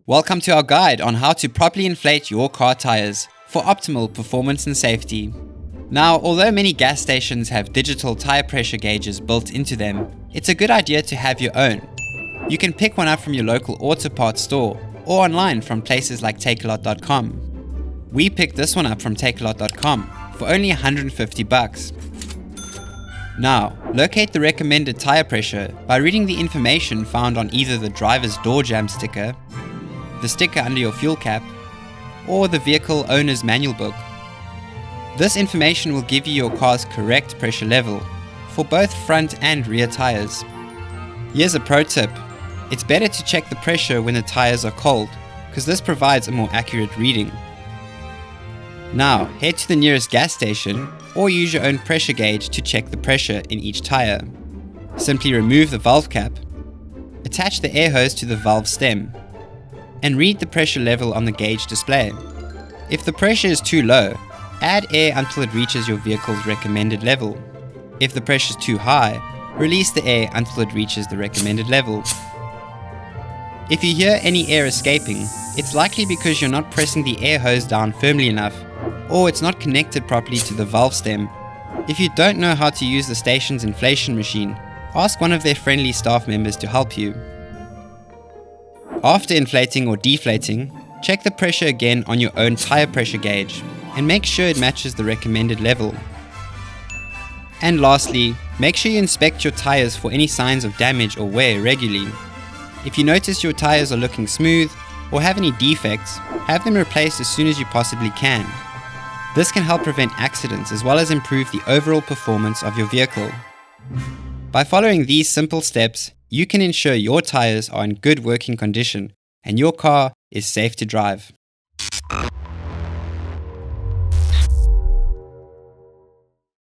Welcome to our guide on how to properly inflate your car tires for optimal performance and safety. Now, although many gas stations have digital tire pressure gauges built into them, it's a good idea to have your own. You can pick one up from your local auto parts store or online from places like takealot.com. We picked this one up from takealot.com for only $150. Now, locate the recommended tire pressure by reading the information found on either the driver's door jamb sticker, the sticker under your fuel cap, or the vehicle owner's manual book. This information will give you your car's correct pressure level for both front and rear tires. Here's a pro tip. It's better to check the pressure when the tires are cold, because this provides a more accurate reading. Now, head to the nearest gas station or use your own pressure gauge to check the pressure in each tire. Simply remove the valve cap, attach the air hose to the valve stem, and read the pressure level on the gauge display. If the pressure is too low, add air until it reaches your vehicle's recommended level. If the pressure is too high, release the air until it reaches the recommended level. If you hear any air escaping, it's likely because you're not pressing the air hose down firmly enough, or it's not connected properly to the valve stem. If you don't know how to use the station's inflation machine, ask one of their friendly staff members to help you. After inflating or deflating, check the pressure again on your own tire pressure gauge and make sure it matches the recommended level. And lastly, make sure you inspect your tires for any signs of damage or wear regularly. If you notice your tires are looking smooth or have any defects, have them replaced as soon as you possibly can. This can help prevent accidents as well as improve the overall performance of your vehicle. By following these simple steps, you can ensure your tires are in good working condition and your car is safe to drive.